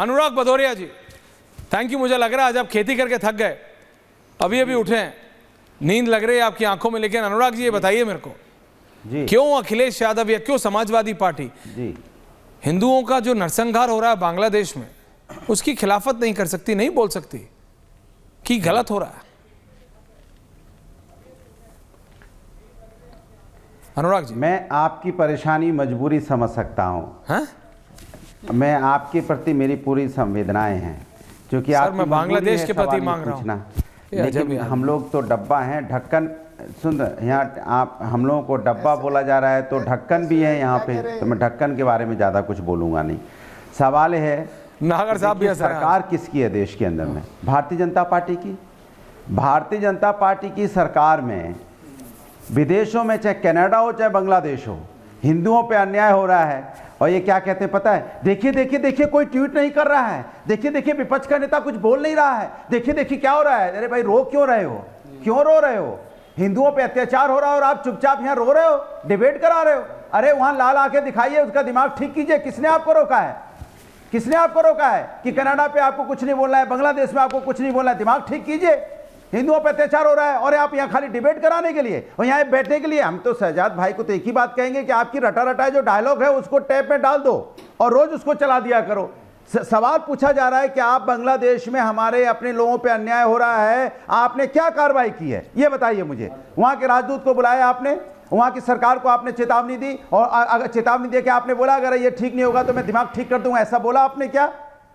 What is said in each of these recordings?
Anurag Bhadauria ji, thank you. मुझे लग रहा है आज आप खेती करके थक गए, अभी अभी उठे हैं, नींद लग रही है आपकी आंखों में। लेकिन अनुराग जी ये बताइए मेरे को जी, क्यों अखिलेश यादव या क्यों समाजवादी पार्टी जी, हिंदुओं का जो नरसंहार हो रहा है बांग्लादेश में, उसकी खिलाफत नहीं कर सकती, नहीं बोल सकती कि गलत हो रहा है? अनुराग जी, मैं आपकी परेशानी मजबूरी समझ सकता हूँ। हाँ मैं आपके प्रति मेरी पूरी संवेदनाएं हैं, क्योंकि आप मैं बांग्लादेश के प्रति मांग रहा हूँ। लेकिन हम लोग तो डब्बा हैं, ढक्कन। सुन, यहाँ आप हम लोगों को डब्बा बोला जा रहा है, तो ढक्कन भी है यहाँ पे, तो मैं ढक्कन के बारे में ज़्यादा कुछ बोलूँगा नहीं। सवाल है नागर साहब भी सरकार किसकी है देश के अंदर में? भारतीय जनता पार्टी की। भारतीय जनता पार्टी की सरकार में विदेशों में, चाहे कनाडा हो चाहे बांग्लादेश हो, हिंदुओं पे अन्याय हो रहा है। और ये क्या कहते हैं पता है? देखिए देखिए देखिए, कोई ट्वीट नहीं कर रहा है, देखिए देखिए विपक्ष का नेता कुछ बोल नहीं रहा है, देखिए देखिए क्या हो रहा है। अरे भाई रो क्यों रहे हो? क्यों रो रहे हो? हिंदुओं पे अत्याचार हो रहा है और आप चुपचाप यहाँ रो रहे हो, डिबेट करा रहे हो। अरे वहां लाल आंखें दिखाइए, उसका दिमाग ठीक कीजिए। किसने आपको रोका है? किसने आपको रोका है कि कनाडा पे आपको कुछ नहीं बोलना है, बांग्लादेश में आपको कुछ नहीं बोलना है? दिमाग ठीक कीजिए। हिंदुओं पर अत्याचार हो रहा है और आप यहाँ खाली डिबेट कराने के लिए और यहाँ बैठने के लिए। हम तो शहजाद भाई को तो एक ही बात कहेंगे कि आपकी रटा रटाए जो डायलॉग है उसको टेप में डाल दो और रोज उसको चला दिया करो। सवाल पूछा जा रहा है कि आप बांग्लादेश में हमारे अपने लोगों पे अन्याय हो रहा है, आपने क्या कार्रवाई की है ये बताइए मुझे। वहाँ के राजदूत को बुलाया आपने, वहाँ की सरकार को आपने चेतावनी दी और अगर चेतावनी दे के आपने बोला अगर ये ठीक नहीं होगा तो मैं दिमाग ठीक कर दूंगा, ऐसा बोला आपने क्या?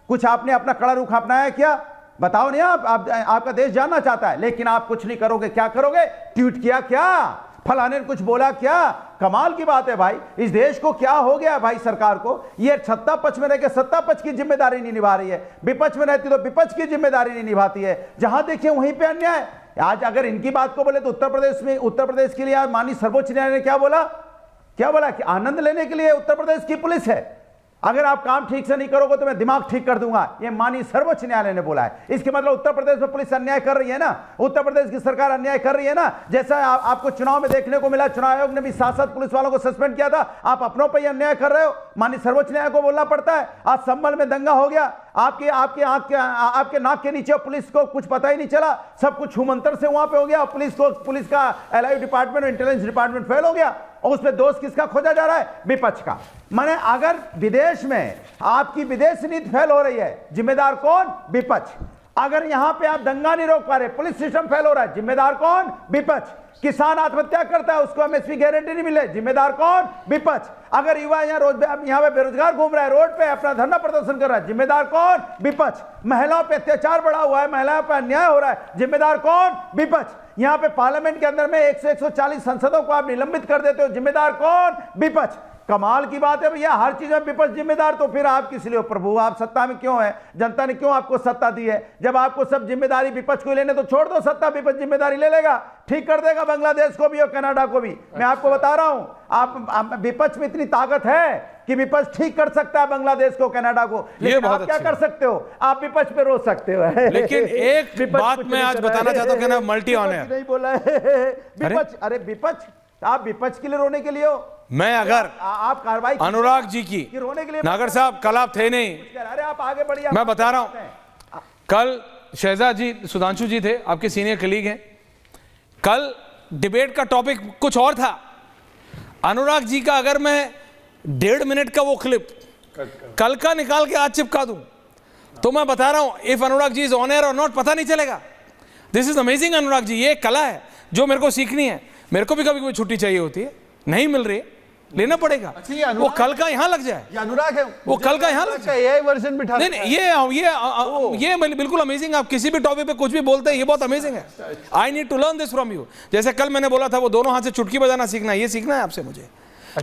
कुछ आपने अपना कड़ा रुख अपनाया क्या? बताओ नहीं। आपका देश जानना चाहता है, लेकिन आप कुछ नहीं करोगे। क्या करोगे? ट्वीट किया क्या? फलाने ने कुछ बोला क्या? कमाल की बात है भाई। इस देश को क्या हो गया भाई? सरकार को ये सत्ता पक्ष में रहकर सत्ता पक्ष की जिम्मेदारी नहीं निभा रही है, विपक्ष में रहती तो विपक्ष की जिम्मेदारी नहीं निभाती है। जहां देखिए वहीं पे अन्याय। आज अगर इनकी बात को बोले तो उत्तर प्रदेश के लिए आज माननीय सर्वोच्च न्यायालय ने क्या बोला? क्या बोला कि आनंद लेने के लिए उत्तर प्रदेश की पुलिस है, अगर आप काम ठीक से नहीं करोगे तो मैं दिमाग ठीक कर दूंगा। ये माननीय सर्वोच्च न्यायालय ने बोला है। इसके मतलब उत्तर प्रदेश में पुलिस अन्याय कर रही है ना, उत्तर प्रदेश की सरकार अन्याय कर रही है ना। जैसा आपको चुनाव में देखने को मिला, चुनाव आयोग ने भी 7 पुलिस वालों को सस्पेंड किया था, आप अपनों पर ही अन्याय कर रहे हो। माननीय सर्वोच्च न्यायालय को बोलना पड़ता है। आज संभल में दंगा हो गया, आपके नाक के नीचे पुलिस को कुछ पता ही नहीं चला, सब कुछ छूमंतर से वहां पे हो गया। पुलिस का LIU department, intelligence department fail हो गया और उसमें दोष किसका खोजा जा रहा है? विपक्ष का। माने अगर विदेश में आपकी विदेश नीति फेल हो रही है, जिम्मेदार कौन? विपक्ष। अगर यहां पे आप दंगा नहीं रोक पा रहे, पुलिस सिस्टम फेल हो रहा है, जिम्मेदार कौन? विपक्ष। किसान आत्महत्या करता है, उसको एमएसपी गारंटी नहीं मिले, जिम्मेदार कौन? विपक्ष। अगर युवा यहाँ पे बेरोजगार घूम रहा है, रोड पे अपना धरना प्रदर्शन कर रहा है, जिम्मेदार कौन? विपक्ष। महिलाओं पे अत्याचार बढ़ा हुआ है, महिलाओं पे अन्याय हो रहा है, जिम्मेदार कौन? विपक्ष। यहाँ पे पार्लियामेंट के अंदर में 140 सांसदों को आप निलंबित कर देते हो, जिम्मेदार कौन? विपक्ष। कमाल की बात है भैया, हर चीज में विपक्ष जिम्मेदार। तो फिर आप किस लिए हो प्रभु? आप सत्ता में क्यों है? जनता ने क्यों आपको सत्ता दी है? जब आपको सब जिम्मेदारी विपक्ष को लेने तो छोड़ दो सत्ता, विपक्ष जिम्मेदारी ले लेगा, ठीक कर देगा बांग्लादेश को भी और कनाडा को भी। मैं आपको बता रहा हूं, आप विपक्ष में इतनी ताकत है कि विपक्ष ठीक कर सकता है बांग्लादेश को, कनाडा को। लेकिन आप क्या कर सकते हो? आप विपक्ष पे रो सकते हो। लेकिन एक बात मैं आज बताना चाहता हूं कि मल्टी ऑन है, नहीं बोला है विपक्ष। अरे विपक्ष, आप विपक्ष के लिए रोने के लिए हो? मैं अगर आप कार्रवाई अनुराग जी की रोने के लिए, नागर साहब कल आप थे नहीं, अरे आप आगे बढ़िए। मैं बता रहा हूं, कल शहजाद जी, सुधांशु जी थे, आपके सीनियर कलीग हैं। कल डिबेट का टॉपिक कुछ और था। अनुराग जी का अगर मैं 1.5 मिनट का वो क्लिप कल का निकाल के आज चिपका दूं तो मैं बता रहा हूं, if Anurag ji is on air और नॉट पता नहीं चलेगा। This is amazing Anurag ji, ये कला है जो मेरे को सीखनी है। मेरे को भी कभी कभी छुट्टी चाहिए होती है, नहीं मिल रही, लेना पड़ेगा। वो कल का यहाँ लग जाए, ये अनुराग है, वो कल का यहाँ लग जाए। एआई वर्जन बिठा, नहीं, ये बिल्कुल अमेजिंग। आप किसी भी टॉपिक पे कुछ भी बोलते हैं, ये बहुत अमेजिंग है। I need to learn this from you. जैसे कल मैंने बोला था वो दोनों हाथ से चुटकी बजाना सीखना है, ये सीखना है आपसे मुझे।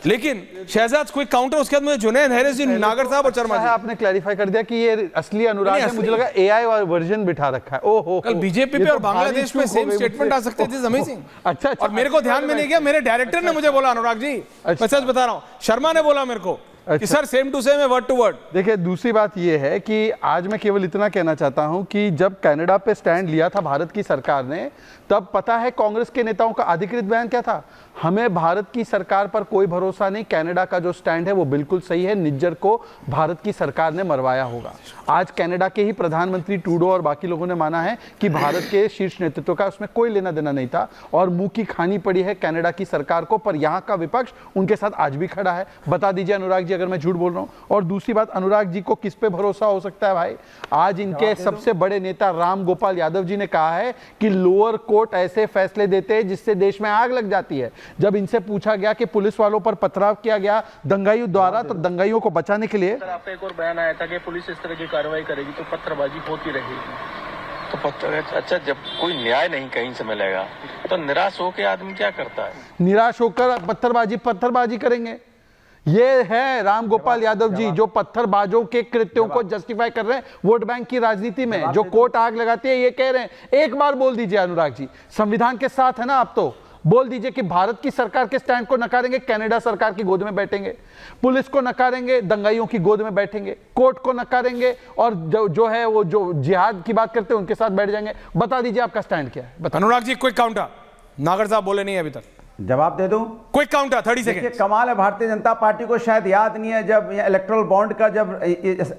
लेकिन शहजाद कोई काउंटर, उसके बाद मुझे जुनैद हैरिस जी, नागर साहब और शर्मा जी, आपने क्लैरिफाई कर दिया कि ये असली अनुराग है। मुझे लगा एआई वर्जन बिठा रखा है। ओहो, कल बीजेपी पे और बांग्लादेश में सेम स्टेटमेंट आ सकते थे। अमेजिंग। अच्छा, और मेरे को ध्यान में नहीं गया, मेरे डायरेक्टर ने मुझे बोला अनुराग जी, मैं सच बता रहा हूँ, शर्मा ने बोला मेरे को कि सर सेम टू सेम है, वर्ड टू वर्ड। देखिए, दूसरी बात यह है कि आज मैं केवल इतना कहना चाहता हूं कि जब कनाडा पे स्टैंड लिया था भारत की सरकार ने, तब पता है कांग्रेस के नेताओं का अधिकृत बयान क्या था? हमें भारत की सरकार पर कोई भरोसा नहीं, कनाडा का जो स्टैंड है वो बिल्कुल सही है, निज्जर को भारत की सरकार ने मरवाया होगा। आज कनाडा के ही प्रधानमंत्री ट्रूडो और बाकी लोगों ने माना है कि भारत के शीर्ष नेतृत्व का उसमें कोई लेना देना नहीं था और मुंह की खानी पड़ी है कनाडा की सरकार को, पर यहाँ का विपक्ष उनके साथ आज भी खड़ा है। बता दीजिए अनुराग जी अगर मैं झूठ बोल रहा हूँ। और दूसरी बात, अनुराग जी को किस पे भरोसा हो सकता है भाई? आज इनके सबसे बड़े नेता राम गोपाल यादव जी ने कहा है कि लोअर कोर्ट ऐसे फैसले देते हैं जिससे देश में आग लग जाती है। जब इनसे पूछा गया कि पुलिस वालों पर पथराव किया गया दंगाइयों द्वारा, तो दंगाइयों को बचाने के लिए आपका एक और बयान आया था कि पुलिस इस तरह की कार्रवाई करेगी तो पत्थरबाजी होती रहेगी। तो अच्छा, जब कोई न्याय नहीं कहीं से मिलेगा तो निराश होकर आदमी क्या करता है? निराश होकर पत्थरबाजी करेंगे। ये है राम गोपाल यादव जी जो पत्थरबाजों के कृत्यों को जस्टिफाई कर रहे हैं वोट बैंक की राजनीति में, जो कोर्ट आग लगाती है। ये कह रहे हैं, एक बार बोल दीजिए अनुराग जी, संविधान के साथ है ना आप, तो बोल दीजिए कि भारत की सरकार के स्टैंड को नकारेंगे, कनाडा सरकार की गोद में बैठेंगे, पुलिस को नकारेंगे, दंगाइयों की गोद में बैठेंगे, कोर्ट को नकारेंगे और जो है वो जो जिहाद की बात करते हैं उनके साथ बैठ जाएंगे। बता दीजिए आपका स्टैंड क्या है? अनुराग जी क्विक काउंटर, नागर साहब बोले नहीं अभी तक, जवाब दे दूं? Quick counter 30 second. कमाल है, भारतीय जनता पार्टी को शायद याद नहीं है जब इलेक्टोरल बॉन्ड का जब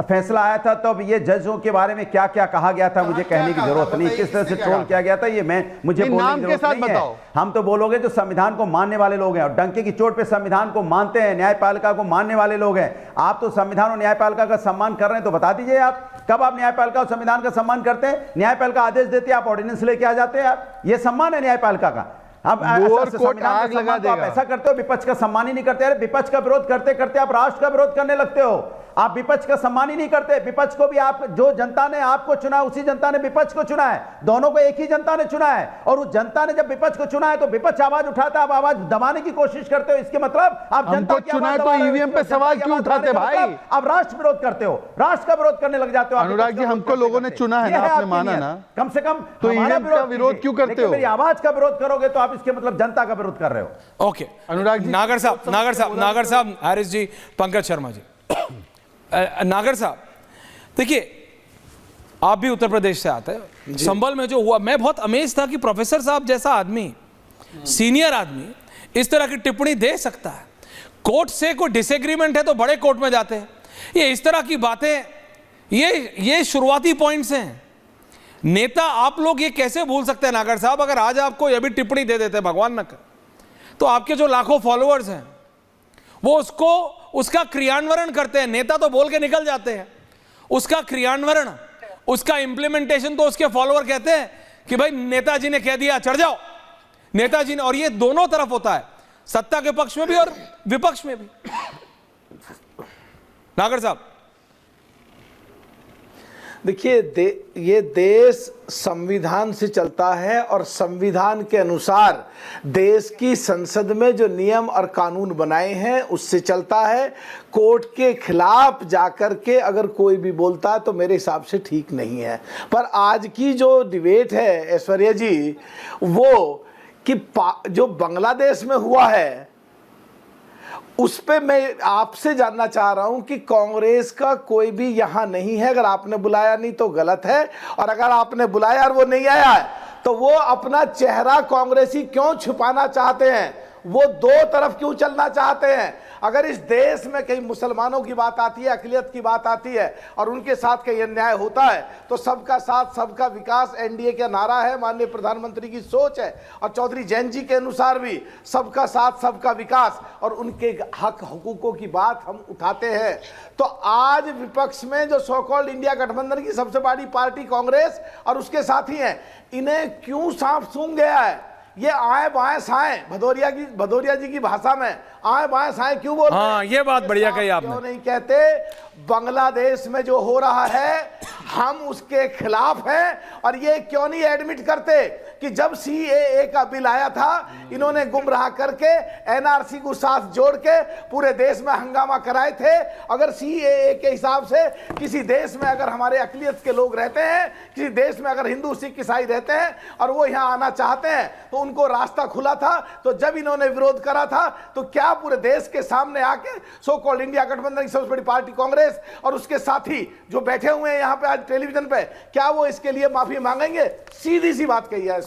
फैसला आया था तब ये जजों के बारे में क्या क्या कहा गया था, मुझे कहने की जरूरत नहीं, किस तरह से ट्रोल किया गया था ये मुझे बोलने की जरूरत नहीं है। हम तो बोलोगे जो संविधान को मानने वाले लोग हैं और डंके की चोट पे संविधान को मानते हैं, न्यायपालिका को मानने वाले लोग हैं। आप तो संविधान और न्यायपालिका का सम्मान कर रहे हैं, तो बता दीजिए आप कब आप न्यायपालिका और संविधान का सम्मान करते हैं? न्यायपालिका आदेश देती है, आप ऑर्डिनेंस लेके आ जाते हैं, आप ये सम्मान है न्यायपालिका का। अब आग लगा देगा। आप ऐसा करते हो, विपक्ष का सम्मान ही नहीं करते। अरे विपक्ष का विरोध करते करते आप राष्ट्र का विरोध करने लगते हो। आप विपक्ष का सम्मान ही नहीं करते। विपक्ष को भी आप, जो जनता ने आपको चुना उसी जनता ने विपक्ष को चुना है, दोनों को एक ही जनता ने चुना है। और उस जनता ने जब विपक्ष को चुना है तो विपक्ष आवाज उठाता है, आप आवाज दबाने की कोशिश करते हो। इसके मतलब आप जनता की चुना है तो ईवीएम पे सवाल क्यों उठाते भाई? आप राष्ट्र विरोध करते हो, राष्ट्र का विरोध करने लग जाते हो। अनुराग जी, हमको लोगों ने चुना है ना, आपने माना ना, कम से कम तो ईवीएम का विरोध क्यों करते हो? मेरी आवाज का विरोध करोगे तो आप इसके मतलब जनता का विरोध कर रहे हो। ओके अनुराग जी, नागर साहब, हारिस जी, पंकज शर्मा जी, नागर साहब देखिए, आप भी उत्तर प्रदेश से आते हैं। संभल में जो हुआ, मैं बहुत अमेज था कि प्रोफेसर साहब जैसा आदमी, सीनियर आदमी, इस तरह की टिप्पणी दे सकता है। कोर्ट से कोई डिसएग्रीमेंट है तो बड़े कोर्ट में जाते हैं। ये इस तरह की बातें, ये शुरुआती पॉइंट्स हैं। नेता आप लोग ये कैसे भूल सकते हैं नागर साहब? अगर आज आपको ये भी टिप्पणी दे देते, भगवान न कर, तो आपके जो लाखों फॉलोअर्स हैं वो उसका क्रियान्वयन करते हैं। नेता तो बोल के निकल जाते हैं, उसका क्रियान्वयन, उसका इंप्लीमेंटेशन तो उसके फॉलोअर कहते हैं कि भाई नेताजी ने कह दिया चढ़ जाओ, नेताजी ने। और ये दोनों तरफ होता है, सत्ता के पक्ष में भी और विपक्ष में भी। नागर साहब देखिए, ये देश संविधान से चलता है और संविधान के अनुसार देश की संसद में जो नियम और कानून बनाए हैं उससे चलता है। कोर्ट के खिलाफ जाकर के अगर कोई भी बोलता है तो मेरे हिसाब से ठीक नहीं है। पर आज की जो डिबेट है ऐश्वर्या जी, वो कि जो बांग्लादेश में हुआ है उस पे मैं आपसे जानना चाह रहा हूं कि कांग्रेस का कोई भी यहां नहीं है। अगर आपने बुलाया नहीं तो गलत है, और अगर आपने बुलाया और वो नहीं आया है तो वो अपना चेहरा कांग्रेसी क्यों छुपाना चाहते हैं? वो दो तरफ क्यों चलना चाहते हैं? अगर इस देश में कहीं मुसलमानों की बात आती है, अक़लियत की बात आती है और उनके साथ कहीं अन्याय होता है तो सबका साथ सबका विकास एनडीए का नारा है, माननीय प्रधानमंत्री की सोच है। और चौधरी जैन जी के अनुसार भी सबका साथ सबका विकास और उनके हक हुकूकों की बात हम उठाते हैं। तो आज विपक्ष में जो सो कॉल्ड इंडिया गठबंधन की सबसे बड़ी पार्टी कांग्रेस और उसके साथी हैं, इन्हें क्यों सांप सूंघ गया है? ये आए बाएं साएं, भदौरिया जी की भाषा में आए बाएं साएं क्यों बोल रहे हैं? हाँ, ये बात बढ़िया कही आपने। क्यों नहीं कहते बांग्लादेश में जो हो रहा है हम उसके खिलाफ हैं? और ये क्यों नहीं एडमिट करते कि जब सीएए का बिल आया था, इन्होंने गुमराह करके एनआरसी को साथ जोड़ के पूरे देश में हंगामा कराए थे। अगर सीएए के हिसाब से किसी देश में अगर हमारे अकलियत के लोग रहते हैं, किसी देश में अगर हिंदू सिख ईसाई रहते हैं और वो यहाँ आना चाहते हैं, तो उनको रास्ता खुला था। तो जब इन्होंने विरोध करा था, तो क्या पूरे देश के सामने आके सो कॉल्ड इंडिया गठबंधन की सबसे बड़ी पार्टी कांग्रेस और उसके साथी जो बैठे हुए हैं यहाँ पे आज टेलीविजन पे, क्या वो इसके लिए माफी मांगेंगे? सीधी सी बात कही है।